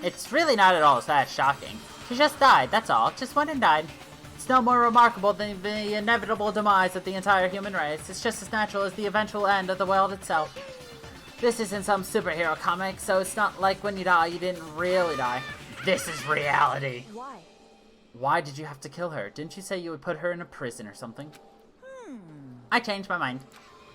It's really not at all that shocking. She just died, that's all. Just went and died. It's no more remarkable than the inevitable demise of the entire human race. It's just as natural as the eventual end of the world itself. This isn't some superhero comic, so it's not like when you die, you didn't really die. This is reality. Why? Why did you have to kill her? Didn't you say you would put her in a prison or something? I changed my mind.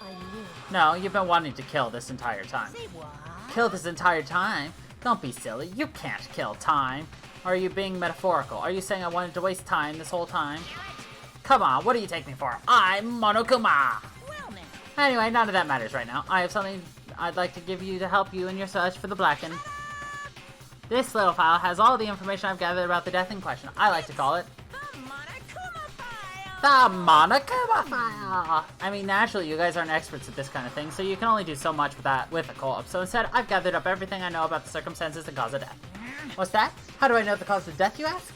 I knew. No, you've been wanting to kill this entire time. Say what? Kill this entire time? Don't be silly. You can't kill time. Or are you being metaphorical? Are you saying I wanted to waste time this whole time? Come on, what do you take me for? I'm Monokuma! Well, man. Anyway, none of that matters right now. I have something I'd like to give you to help you in your search for the Blacken. This little file has all the information I've gathered about the death in question. I like to call it the Monokuma file. I mean, naturally, you guys aren't experts at this kind of thing, so you can only do so much with that with a co-op. So instead, I've gathered up everything I know about the circumstances and cause of death. What's that? How do I know the cause of death, you ask?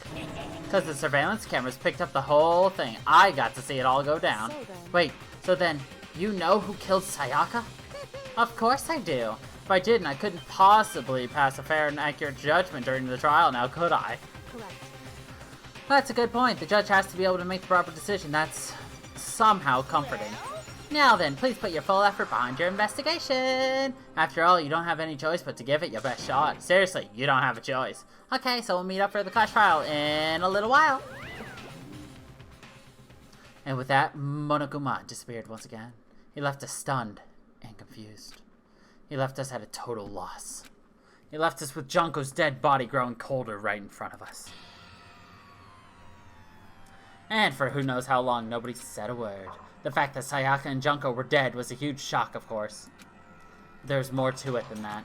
Because the surveillance cameras picked up the whole thing. I got to see it all go down. Wait, so then, you know who killed Sayaka? Of course I do. If I didn't, I couldn't possibly pass a fair and accurate judgment during the trial now, could I? Correct. That's a good point. The judge has to be able to make the proper decision. That's somehow comforting. Now then, please put your full effort behind your investigation. After all, you don't have any choice but to give it your best shot. Seriously, you don't have a choice. Okay, so we'll meet up for the clash trial in a little while. And with that, Monokuma disappeared once again. He left us stunned and confused. He left us at a total loss. He left us with Junko's dead body growing colder right in front of us. And for who knows how long, nobody said a word. The fact that Sayaka and Junko were dead was a huge shock, of course. There's more to it than that.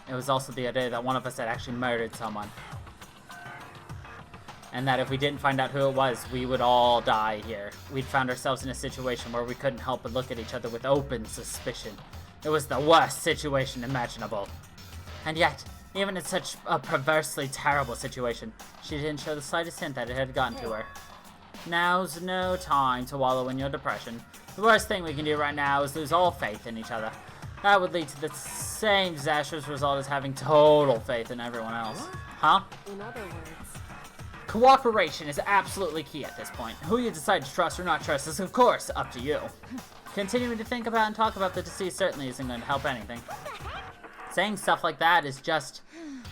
It was also the idea that one of us had actually murdered someone. And that if we didn't find out who it was, we would all die here. We'd found ourselves in a situation where we couldn't help but look at each other with open suspicion. It was the worst situation imaginable. And yet, even in such a perversely terrible situation, she didn't show the slightest hint that it had gotten to her. Now's no time to wallow in your depression. The worst thing we can do right now is lose all faith in each other. That would lead to the same disastrous result as having total faith in everyone else. Huh? In other words. Cooperation is absolutely key at this point. Who you decide to trust or not trust is, of course, up to you. Continuing to think about and talk about the deceased certainly isn't going to help anything. Saying stuff like that is just...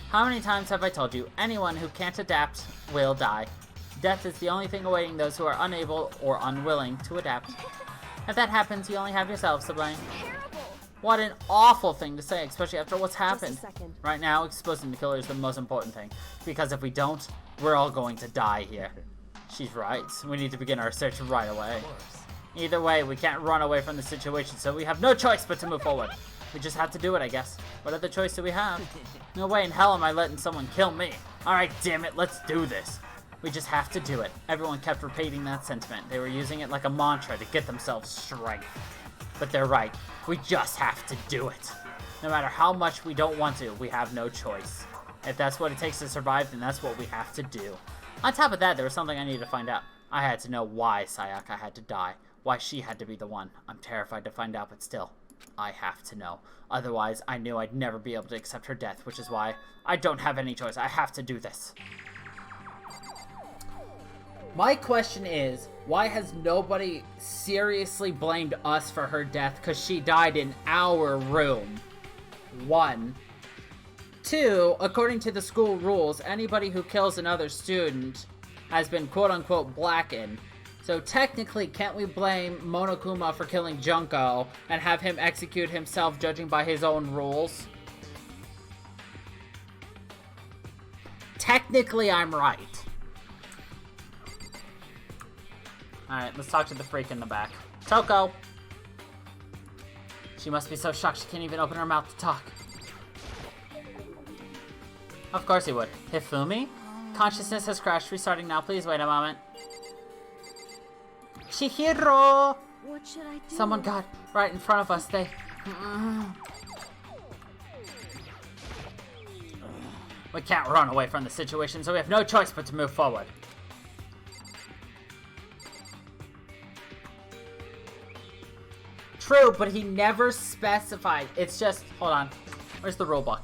How many times have I told you, anyone who can't adapt will die. Death is the only thing awaiting those who are unable or unwilling to adapt. If that happens, you only have yourselves to blame. What an awful thing to say, especially after what's happened. Just a second. Right now, exposing the killer is the most important thing. Because if we don't, we're all going to die here. She's right. We need to begin our search right away. Either way, we can't run away from the situation, so we have no choice but to move forward. We just have to do it, I guess. What other choice do we have? No way in hell am I letting someone kill me. Alright, damn it, let's do this. We just have to do it. Everyone kept repeating that sentiment. They were using it like a mantra to get themselves strength. But they're right. We just have to do it. No matter how much we don't want to, we have no choice. If that's what it takes to survive, then that's what we have to do. On top of that, there was something I needed to find out. I had to know why Sayaka had to die. Why she had to be the one. I'm terrified to find out, but still, I have to know. Otherwise, I knew I'd never be able to accept her death, which is why I don't have any choice. I have to do this. My question is, why has nobody seriously blamed us for her death because she died in our room? 1. 2, according to the school rules, anybody who kills another student has been quote-unquote blackened. So technically, can't we blame Monokuma for killing Junko and have him execute himself judging by his own rules? Technically, I'm right. Alright, let's talk to the freak in the back. Toko! She must be so shocked she can't even open her mouth to talk. Of course he would. Hifumi? Consciousness has crashed. Restarting now. Please wait a moment. Chihiro! What should I do? Someone got right in front of us. They... We can't run away from the situation, so we have no choice but to move forward. True, but he never specified. It's just... Hold on. Where's the rule book?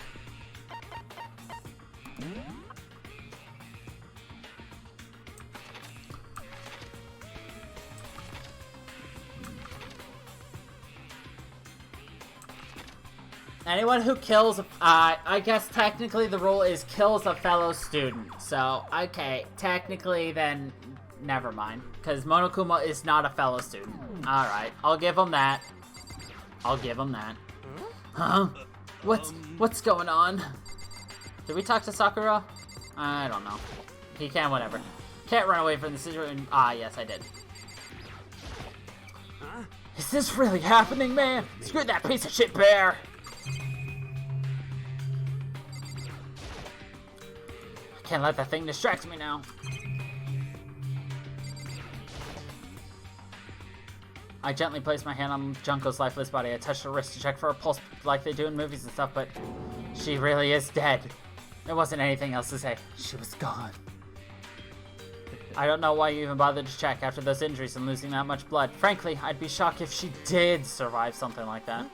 Anyone who kills, I guess technically the rule is kills a fellow student. So, okay, technically then, never mind. Because Monokuma is not a fellow student. Alright, I'll give him that. I'll give him that. Huh? What's going on? Did we talk to Sakura? I don't know. He can, whatever. Can't run away from the situation. Ah, yes, I did. Is this really happening, man? Screw that piece of shit bear! I can't let that thing distract me now. I gently placed my hand on Junko's lifeless body. I touched her wrist to check for a pulse like they do in movies and stuff, but she really is dead. There wasn't anything else to say. She was gone. I don't know why you even bothered to check after those injuries and losing that much blood. Frankly, I'd be shocked if she did survive something like that.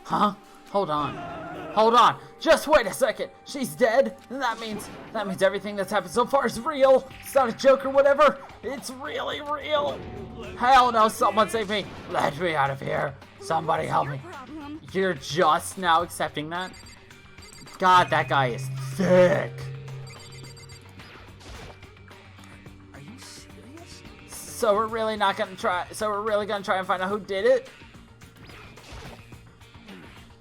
Huh? Hold on. Hold on. Just wait a second. She's dead? That means everything that's happened so far is real. It's not a joke or whatever. It's really real. Hell no, someone save me. Let me out of here. Somebody help me. You're just now accepting that? God, that guy is thick. Are you serious? So we're really not gonna try. So we're really gonna try and find out who did it?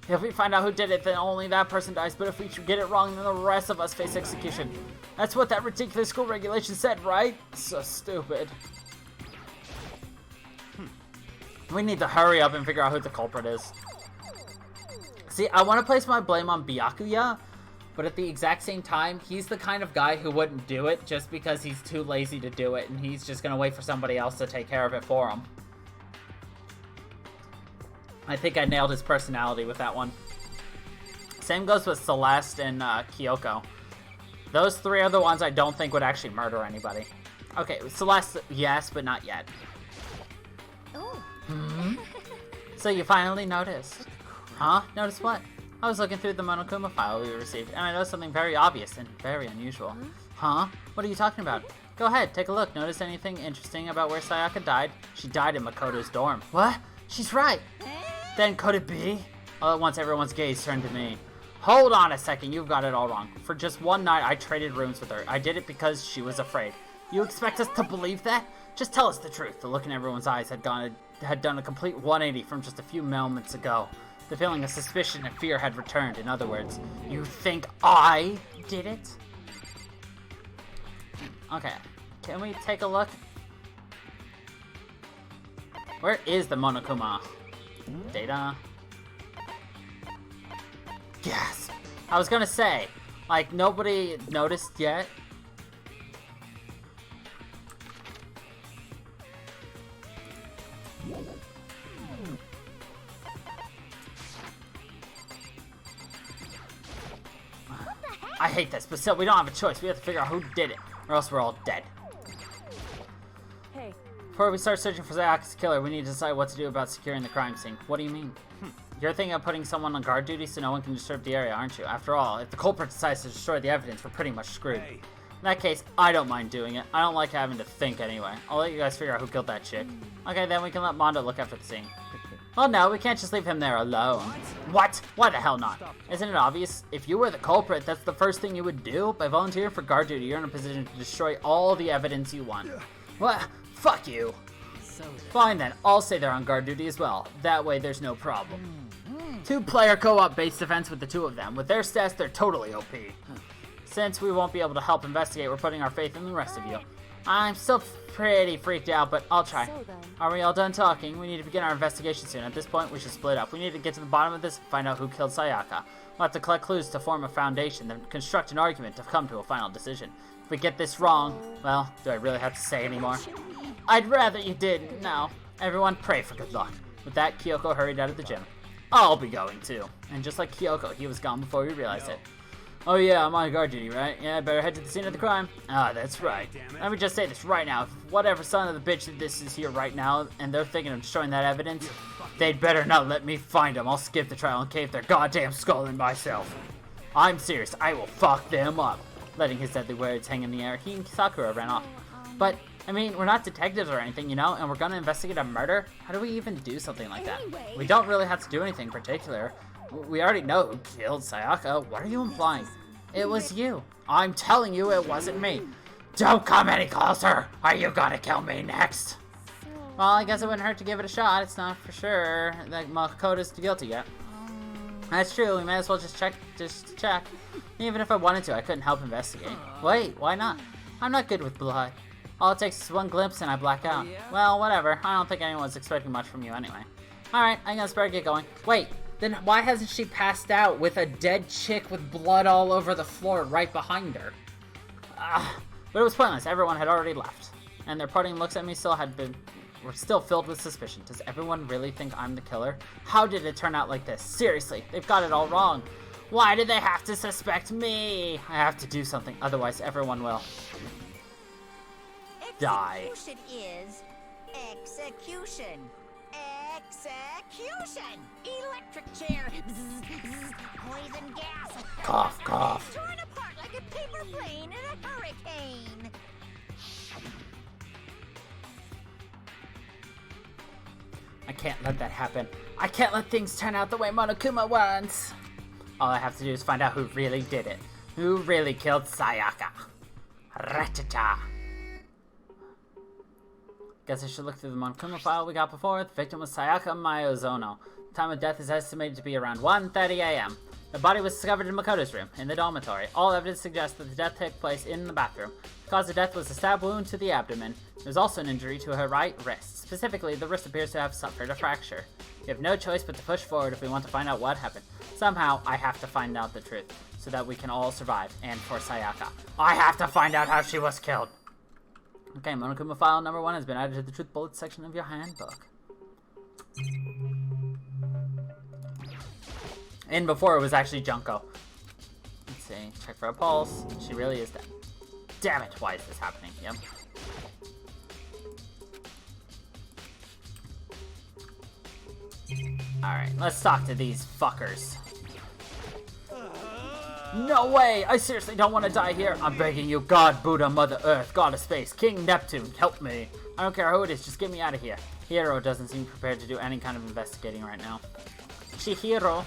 If we find out who did it, then only that person dies, but if we get it wrong, then the rest of us face execution. That's what that ridiculous school regulation said, right? So stupid. We need to hurry up and figure out who the culprit is. See, I want to place my blame on Byakuya, but at the exact same time, he's the kind of guy who wouldn't do it just because he's too lazy to do it, and he's just going to wait for somebody else to take care of it for him. I think I nailed his personality with that one. Same goes with Celeste and Kyoko. Those three are the ones I don't think would actually murder anybody. Okay, Celeste, yes, but not yet. Oh. So you finally noticed. Huh? Notice what? I was looking through the Monokuma file we received, and I noticed something very obvious and very unusual. Huh? What are you talking about? Go ahead, take a look. Notice anything interesting about where Sayaka died? She died in Makoto's dorm. What? She's right. Then could it be? All at once, everyone's gaze turned to me. Hold on a second, you've got it all wrong. For just one night, I traded rooms with her. I did it because she was afraid. You expect us to believe that? Just tell us the truth. The look in everyone's eyes had done a complete 180 from just a few moments ago. The feeling of suspicion and fear had returned. In other words, you think I did it? Okay, can we take a look? Where is the Monokuma? Data. Yes. I was gonna say, like, nobody noticed yet. I hate this, but still, we don't have a choice. We have to figure out who did it, or else we're all dead. Hey. Before we start searching for Sayaka's killer, we need to decide what to do about securing the crime scene. What do you mean? You're thinking of putting someone on guard duty so no one can disturb the area, aren't you? After all, if the culprit decides to destroy the evidence, we're pretty much screwed. Hey. In that case, I don't mind doing it. I don't like having to think anyway. I'll let you guys figure out who killed that chick. Okay, then we can let Mondo look after the scene. Well, no, we can't just leave him there alone. What? Why the hell not? Isn't it obvious? If you were the culprit, that's the first thing you would do? By volunteering for guard duty, you're in a position to destroy all the evidence you want. What? Fuck you. Fine then, I'll say they're on guard duty as well. That way there's no problem. 2-player co-op based defense with the two of them. With their stats, they're totally OP. Since we won't be able to help investigate, we're putting our faith in the rest of you. I'm still pretty freaked out, but I'll try. So then. Are we all done talking? We need to begin our investigation soon. At this point, we should split up. We need to get to the bottom of this and find out who killed Sayaka. We'll have to collect clues to form a foundation, then construct an argument to come to a final decision. If we get this wrong, well, do I really have to say anymore? I'd rather you didn't. Now, everyone pray for good luck. With that, Kyoko hurried out of the gym. I'll be going too. And just like Kyoko, he was gone before we realized it. Oh yeah, I'm on guard duty, right? Yeah, I better head to the scene of the crime. Ah, that's right. Let me just say this right now. If whatever son of the bitch that this is here right now, and they're thinking of destroying that evidence, they'd better not let me find them. I'll skip the trial and cave their goddamn skull in myself. I'm serious. I will fuck them up. Letting his deadly words hang in the air, he and Sakura ran off. But, I mean, we're not detectives or anything, you know, and we're gonna investigate a murder? How do we even do something like that? We don't really have to do anything in particular. We already know who killed Sayaka. What are you implying? It was you. I'm telling you it wasn't me. Don't come any closer! Are you gonna kill me next? Well, I guess it wouldn't hurt to give it a shot. It's not for sure that Makoto's guilty yet. That's true. We may as well just check. Even if I wanted to, I couldn't help investigate. Wait, why not? I'm not good with blood. All it takes is one glimpse and I black out. Well, whatever. I don't think anyone's expecting much from you anyway. Alright, I'm gonna better get going. Wait, then why hasn't she passed out with a dead chick with blood all over the floor right behind her? But it was pointless. Everyone had already left. And their parting looks at me were still filled with suspicion. Does everyone really think I'm the killer? How did it turn out like this? Seriously, they've got it all wrong. Why do they have to suspect me? I have to do something, otherwise everyone will die. Execution is execution. Execution! Electric chair. Bzz, bzz, poison gas. Cough, cough. Torn apart like a paper plane in a hurricane. I can't let that happen. I can't let things turn out the way Monokuma wants. All I have to do is find out who really did it. Who really killed Sayaka. Ratata. Guess I should look through the Monokuma file we got before. The victim was Sayaka Miozono. The time of death is estimated to be around 1:30 a.m. The body was discovered in Makoto's room, in the dormitory. All evidence suggests that the death took place in the bathroom. The cause of death was a stab wound to the abdomen. There was also an injury to her right wrist. Specifically, the wrist appears to have suffered a fracture. We have no choice but to push forward if we want to find out what happened. Somehow, I have to find out the truth, so that we can all survive, and for Sayaka. I have to find out how she was killed! Okay, Monokuma file number 1 has been added to the truth bullet section of your handbook. And before it was actually Junko. Let's see, check for a pulse. She really is dead. Damn it, why is this happening? Yep. Alright, let's talk to these fuckers. No way! I seriously don't want to die here. I'm begging you, God, Buddha, Mother Earth, God of Space, King Neptune, help me. I don't care who it is, just get me out of here. Hiro doesn't seem prepared to do any kind of investigating right now. Chihiro.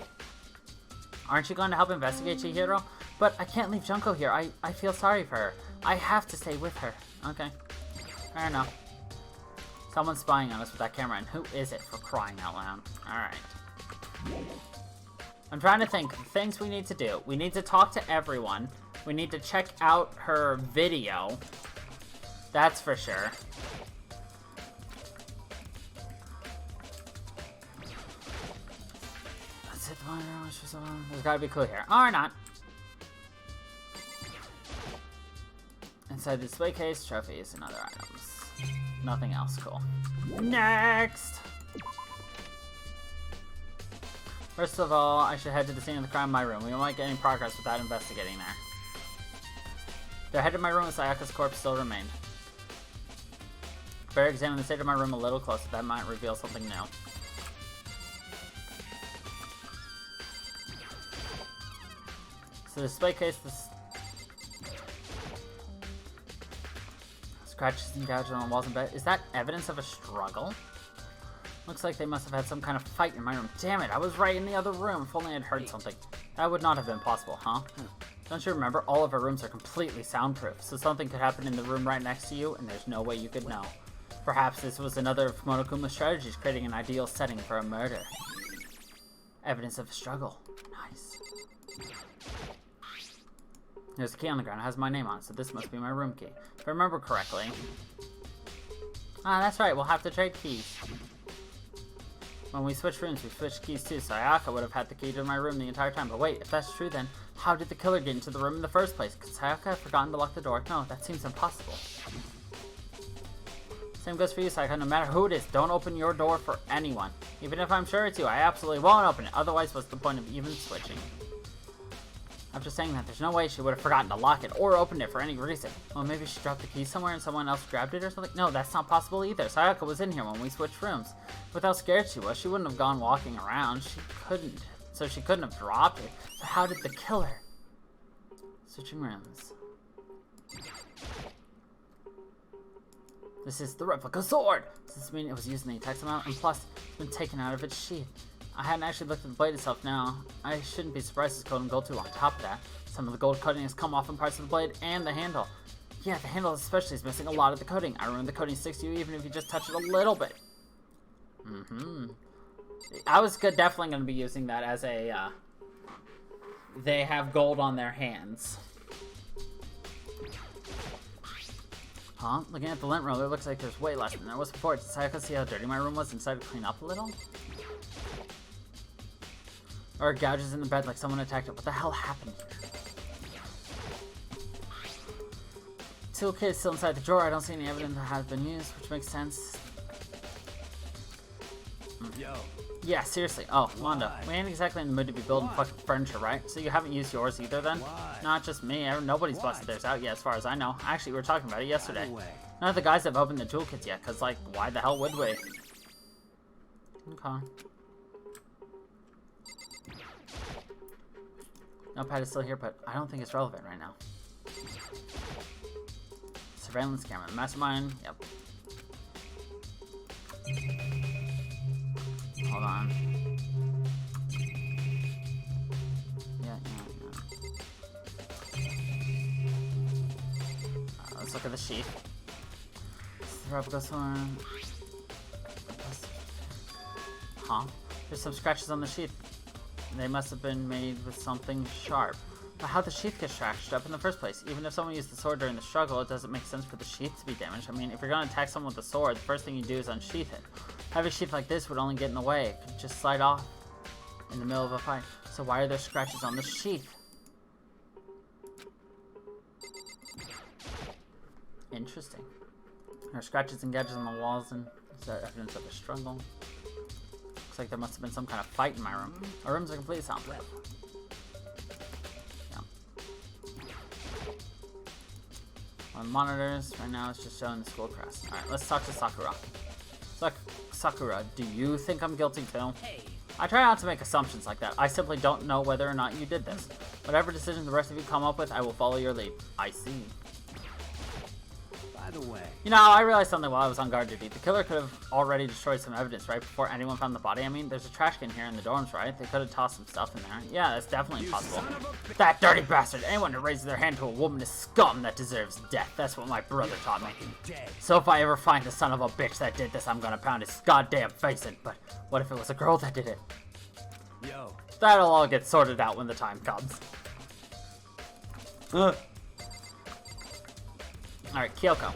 Aren't you going to help investigate, Chihiro? But I can't leave Junko here. I feel sorry for her. I have to stay with her. Okay. Fair enough. Someone's spying on us with that camera, and who is it, for crying out loud? Alright. I'm trying to think of things we need to do. We need to talk to everyone. We need to check out her video. That's for sure. Let's hit the monitor. There's gotta be a clue here. Or not. Inside the display case, trophies and other items. Nothing else cool. Next! First of all, I should head to the scene of the crime in my room. We won't get any progress without investigating there. If I head to my room, Sayaka's corpse still remained. Better examine the state of my room a little closer. That might reveal something new. So the display case, scratches and gouges on the walls and bed. Is that evidence of a struggle? Looks like they must have had some kind of fight in my room. Damn it, I was right in the other room. If only I'd heard something. That would not have been possible, huh? Don't you remember? All of our rooms are completely soundproof, so something could happen in the room right next to you, and there's no way you could know. Perhaps this was another of Monokuma's strategies, creating an ideal setting for a murder. Evidence of a struggle. Nice. There's a key on the ground. It has my name on it, so this must be my room key. If I remember correctly. Ah, that's right. We'll have to trade keys. When we switched rooms, we switched keys too. Sayaka would have had the key to my room the entire time. But wait, if that's true, then how did the killer get into the room in the first place? Could Sayaka have forgotten to lock the door? No, that seems impossible. Same goes for you, Sayaka. No matter who it is, don't open your door for anyone. Even if I'm sure it's you, I absolutely won't open it. Otherwise, what's the point of even switching? After saying that, there's no way she would have forgotten to lock it or open it for any reason. Well, maybe she dropped the key somewhere and someone else grabbed it or something? No, that's not possible either. Sayaka was in here when we switched rooms. With how scared she was, she wouldn't have gone walking around. She couldn't have dropped it. So how did the killer? Switching rooms. This is the replica sword! Does this mean it was used in the attack amount? And plus, it's been taken out of its sheath. I hadn't actually looked at the blade itself now. I shouldn't be surprised it's coated in gold too. On top of that, some of the gold coating has come off in parts of the blade and the handle. Yeah, the handle especially is missing a lot of the coating. I remember the coating sticks to you even if you just touch it a little bit. I was definitely going to be using that as a, they have gold on their hands. Huh? Looking at the lint roller, it looks like there's way less than there was before. Did Sayaka see how dirty my room was and decided to clean up a little? Or gouges in the bed like someone attacked it. What the hell happened here? Toolkit is still inside the drawer. I don't see any evidence that has been used, which makes sense. Yo. Yeah, seriously. Oh, Wanda, we ain't exactly in the mood to be building fucking furniture, right? So you haven't used yours either then? Why? Not just me. Nobody's busted theirs out yet, as far as I know. Actually, we were talking about it yesterday. By the way. None of the guys have opened the toolkits yet, because, like, why the hell would we? Okay. Notepad is still here, but I don't think it's relevant right now. Surveillance camera. Mastermind. Yep. Hold on. Yeah. Let's look at the sheath. Tropical sword. Huh? There's some scratches on the sheath. They must have been made with something sharp. But how'd the sheath get scratched up in the first place? Even if someone used the sword during the struggle, it doesn't make sense for the sheath to be damaged. I mean, if you're gonna attack someone with a sword, the first thing you do is unsheath it. Heavy sheath like this would only get in the way. It could just slide off in the middle of a fight. So why are there scratches on the sheath? Interesting. There are scratches and gadgets on the walls, and is that evidence of a struggle? Looks like there must have been some kind of fight in my room. Our rooms are completely soundproof. Yeah. On monitors, right now it's just showing the school crest. Alright, let's talk to Sakura. Sakura, do you think I'm guilty too? Hey. I try not to make assumptions like that. I simply don't know whether or not you did this. Whatever decision the rest of you come up with, I will follow your lead. I see. By the way. You know, I realized something while I was on guard duty. The killer could have already destroyed some evidence, right? Before anyone found the body. I mean, there's a trash can here in the dorms, right? They could have tossed some stuff in there. Yeah, that's definitely possible. That dirty bastard! Anyone who raises their hand to a woman is scum that deserves death. That's what my brother taught me. So if I ever find the son of a bitch that did this, I'm gonna pound his goddamn face in. But what if it was a girl that did it? Yo. That'll all get sorted out when the time comes. Alright, Kyoko.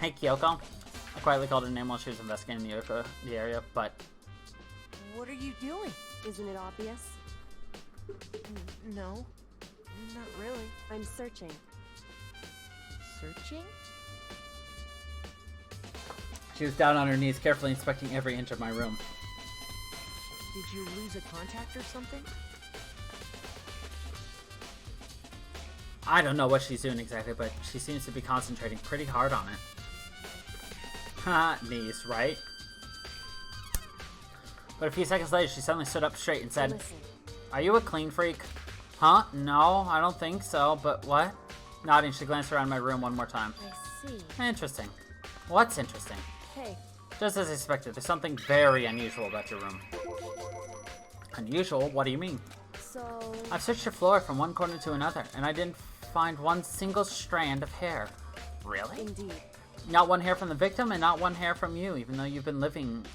Hey, Kyoko. I quietly called her name while she was investigating the area, but... What are you doing? Isn't it obvious? No, not really. I'm searching. Searching? She was down on her knees, carefully inspecting every inch of my room. Did you lose a contact or something? I don't know what she's doing exactly, but she seems to be concentrating pretty hard on it. Ha, knees, right? But a few seconds later, she suddenly stood up straight and said, Listen. Are you a clean freak? Huh? No, I don't think so, but what? Nodding, she glanced around my room one more time. I see. Interesting. What's interesting? Hey, Just as expected, there's something very unusual about your room. Unusual? What do you mean? so... I've searched your floor from one corner to another, and I didn't find one single strand of hair. Really? Indeed. Not one hair from the victim, and not one hair from you, even though you've been living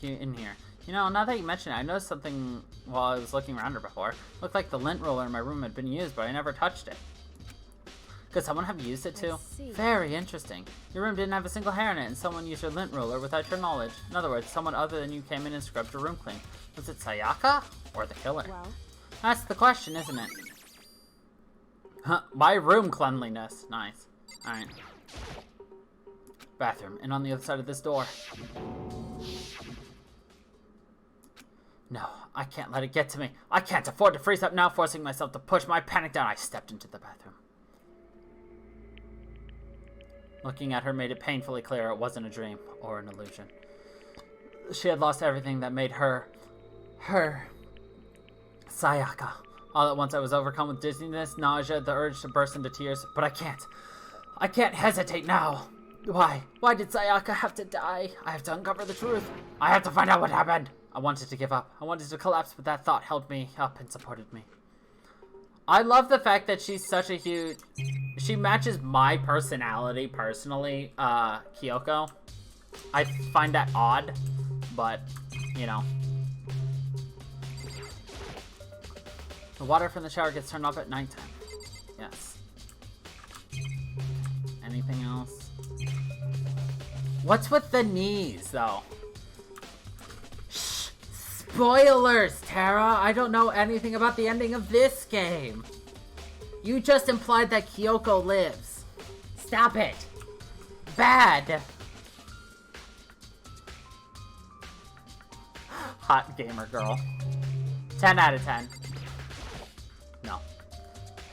in here. You know, now that you mention it, I noticed something while I was looking around her before. Looked like the lint roller in my room had been used, but I never touched it. Could someone have used it too? see. Very interesting. Your room didn't have a single hair in it, and someone used your lint roller without your knowledge. In other words, someone other than you came in and scrubbed your room clean. Was it Sayaka? Or the killer? Well, That's the question, isn't it? Huh, my room cleanliness. Nice. Alright. Bathroom, and on the other side of this door. No, I can't let it get to me. I can't afford to freeze up now, forcing myself to push my panic down. I stepped into the bathroom. Looking at her made it painfully clear it wasn't a dream or an illusion. She had lost everything that made her Sayaka. All at once I was overcome with dizziness, nausea, the urge to burst into tears, but I can't. I can't hesitate now. Why? Why did Sayaka have to die? I have to uncover the truth. I have to find out what happened. I wanted to give up. I wanted to collapse, but that thought held me up and supported me. I love the fact that she's such a huge... She matches my personality, personally, Kyoko. I find that odd, but, you know. The water from the shower gets turned off at nighttime. Yes. Anything else? What's with the knees, though? Shh! Spoilers, Tara! I don't know anything about the ending of this game. You just implied that Kyoko lives. Stop it! Bad! Hot gamer girl. 10 out of 10. No. I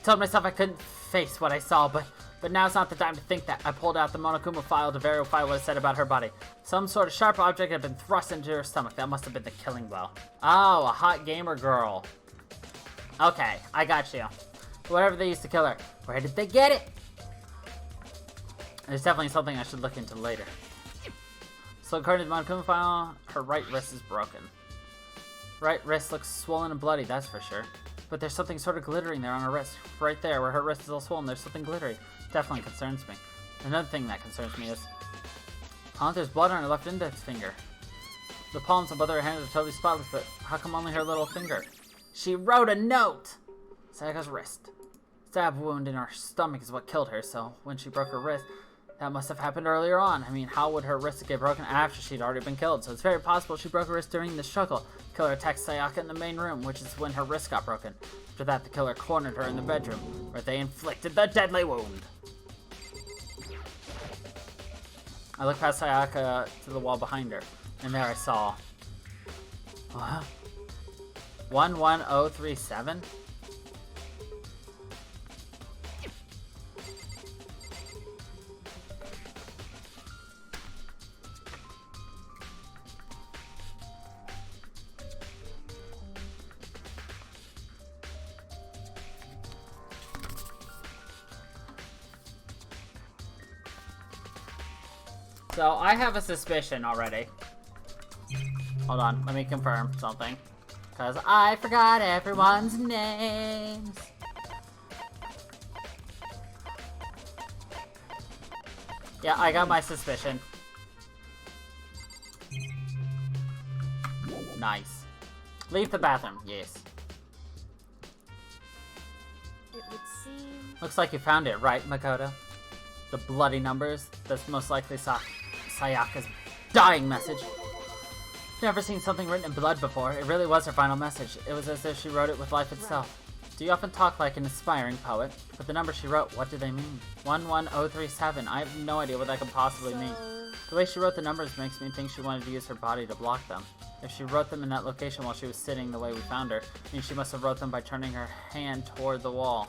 told myself I couldn't face what I saw, but now's not the time to think that. I pulled out the Monokuma file to verify what it said about her body. Some sort of sharp object had been thrust into her stomach. That must have been the killing blow. Oh, a hot gamer girl. Okay, I got you. Whatever they used to kill her. Where did they get it? There's definitely something I should look into later. So according to the Monokuma file, her right wrist is broken. Right wrist looks swollen and bloody, that's for sure. But there's something sort of glittering there on her wrist. Right there, where her wrist is all swollen, there's something glittery. Definitely concerns me. Another thing that concerns me is... there's blood on her left index finger. The palms on both her hands are totally spotless, but how come only her little finger? She wrote a note! Sayaka's wrist. Stab wound in her stomach is what killed her, so when she broke her wrist, that must have happened earlier on. I mean, how would her wrist get broken after she'd already been killed? So it's very possible she broke her wrist during the struggle. Killer attacked Sayaka in the main room, which is when her wrist got broken. After that, the killer cornered her in the bedroom, where they inflicted the deadly wound. I looked past Sayaka to the wall behind her, and there I saw... What? 11037? So, I have a suspicion already. Hold on, let me confirm something. Because I forgot everyone's names. Yeah, I got my suspicion. Nice. Leave the bathroom, yes. It would seem... Looks like you found it, right, Makoto? The bloody numbers, that's most likely Sayaka's dying message. Never seen something written in blood before. It really was her final message. It was as if she wrote it with life itself. Right. Do you often talk like an aspiring poet? But the numbers she wrote, what do they mean? 11037. I have no idea what that could possibly mean. The way she wrote the numbers makes me think she wanted to use her body to block them. If she wrote them in that location while she was sitting the way we found her, I mean she must have wrote them by turning her hand toward the wall.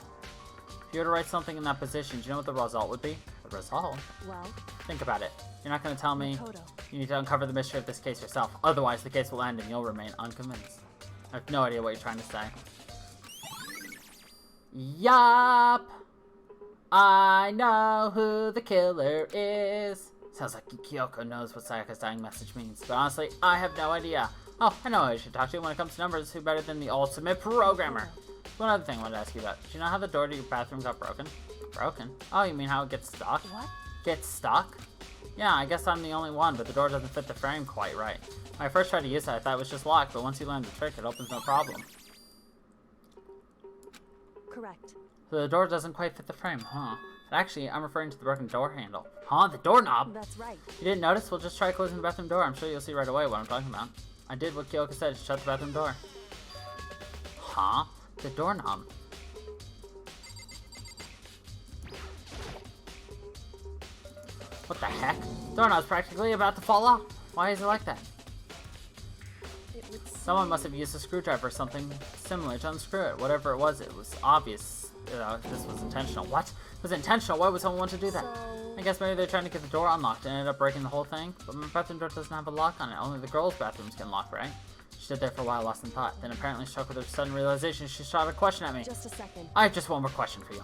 If you were to write something in that position, do you know what the result would be? The result? Well... Think about it. You're not going to tell me. Makoto. You need to uncover the mystery of this case yourself. Otherwise, the case will end and you'll remain unconvinced. I have no idea what you're trying to say. Yup! I know who the killer is. Sounds like Kyoko knows what Sayaka's dying message means. But honestly, I have no idea. Oh, I know who I should talk to when it comes to numbers. Who better than the ultimate programmer? One other thing I wanted to ask you about. Do you know how the door to your bathroom got broken? Broken? Oh, you mean how it gets stuck? What? Gets stuck? Yeah, I guess I'm the only one, but the door doesn't fit the frame quite right. When I first tried to use it, I thought it was just locked, but once you learn the trick, it opens no problem. Correct. So the door doesn't quite fit the frame, huh? But actually, I'm referring to the broken door handle. Huh? The doorknob? That's right. You didn't notice? Well, just try closing the bathroom door. I'm sure you'll see right away what I'm talking about. I did what Kyoko said, shut the bathroom door. Huh? The doorknob. What the heck? Doorknob's practically about to fall off. Why is it like that? Someone must have used a screwdriver or something similar to unscrew it. Whatever it was obvious. This was intentional. What? It was intentional? Why would someone want to do that? I guess maybe they're trying to get the door unlocked and ended up breaking the whole thing. But my bathroom door doesn't have a lock on it. Only the girls' bathrooms can lock, right? She stood there for a while, lost in thought. Then apparently struck with her sudden realization, she shot a question at me. Just a second. I have just one more question for you.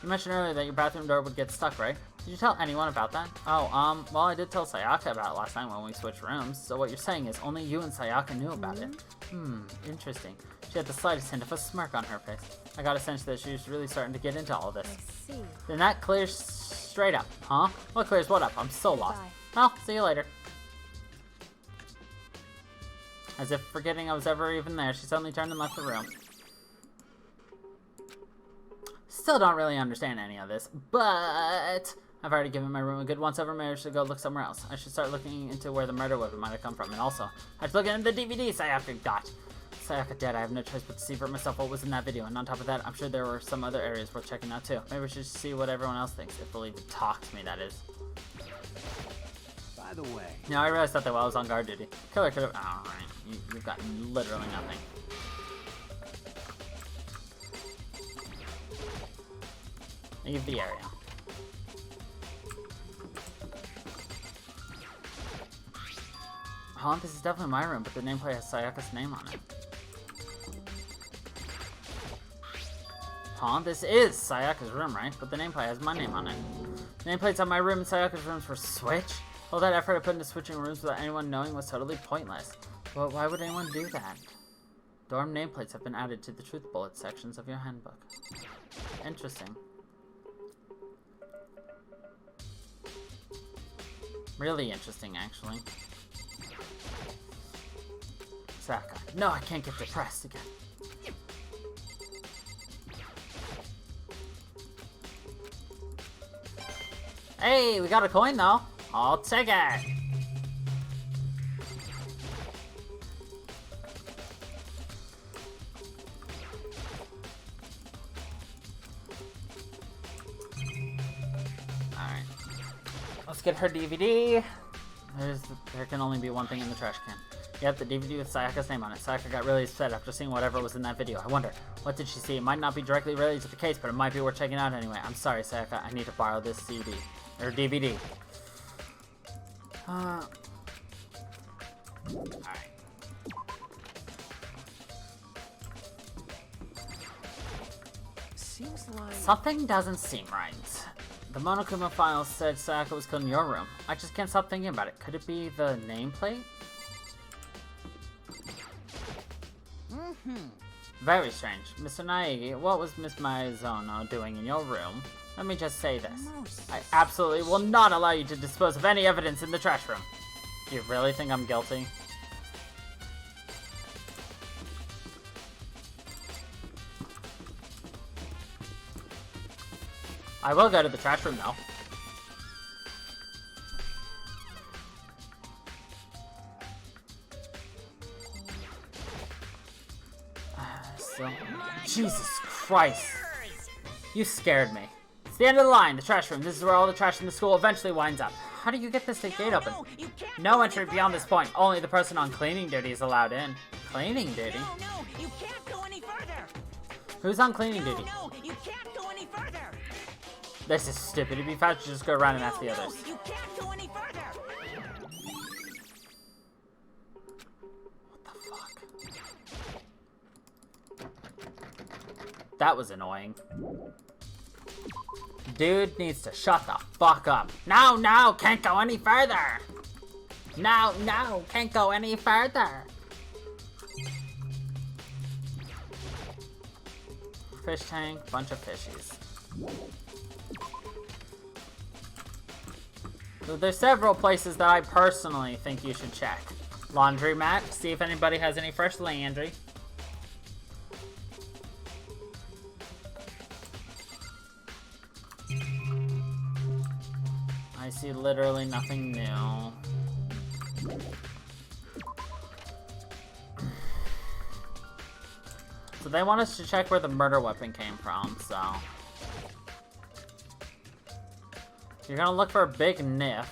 You mentioned earlier that your bathroom door would get stuck, right? Did you tell anyone about that? Oh, well, I did tell Sayaka about it last night when we switched rooms. So what you're saying is only you and Sayaka knew about it. Interesting. She had the slightest hint of a smirk on her face. I got a sense that she was really starting to get into all this. I see. Then that clears straight up, huh? What clears what up? I'm so lost. Goodbye. Well, see you later. As if forgetting I was ever even there, she suddenly turned and left the room. Still don't really understand any of this, but I've already given my room a good once-over. Maybe I should go look somewhere else. I should start looking into where the murder weapon might have come from, and also, I have to look into the DVD Sayaka got. Sayaka dead, I have no choice but to see for myself what was in that video, and on top of that, I'm sure there were some other areas worth checking out too. Maybe we should see what everyone else thinks, if they'll even talk to me, that is. By the way. No, I realized that while I was on guard duty. Killer could have. Alright, you've got literally nothing. Leave the area. Huh? This is definitely my room, but the nameplate has Sayaka's name on it. Huh? This is Sayaka's room, right? But the nameplate has my name on it. The nameplates on my room and Sayaka's rooms were switched? All that effort I put into switching rooms without anyone knowing was totally pointless. But why would anyone do that? Dorm nameplates have been added to the truth bullet sections of your handbook. Interesting. Really interesting, actually. Sayaka. No, I can't get depressed again. Hey, we got a coin though. I'll take it. Alright. Let's get her DVD. There can only be one thing in the trash can. Yep, the DVD with Sayaka's name on it. Sayaka got really upset after seeing whatever was in that video. I wonder, what did she see? It might not be directly related to the case, but it might be worth checking out anyway. I'm sorry, Sayaka. I need to borrow this CD. Or DVD. Alright. Seems like... Something doesn't seem right. The Monokuma file said Sayaka was killed in your room. I just can't stop thinking about it. Could it be the nameplate? Very strange. Mr. Naegi, what was Miss Maizono doing in your room? Let me just say this. I absolutely will not allow you to dispose of any evidence in the trash room. Do you really think I'm guilty? I will go to the trash room, though. So, Jesus Christ. You scared me. It's the end of the line, the trash room. This is where all the trash in the school eventually winds up. How do you get this gate open? No entry beyond this point. Only the person on cleaning duty is allowed in. Cleaning duty? No, you can't go any further. Who's on cleaning duty? No, you can't go any further. This is stupid. It'd be faster to just go around and ask the others. You can't go any further. What the fuck? That was annoying. Dude needs to shut the fuck up. No, can't go any further. No, can't go any further. Fish tank, bunch of fishies. So there's several places that I personally think you should check. Laundromat, see if anybody has any fresh laundry. I see literally nothing new. So they want us to check where the murder weapon came from, so... You're gonna look for a big Niff.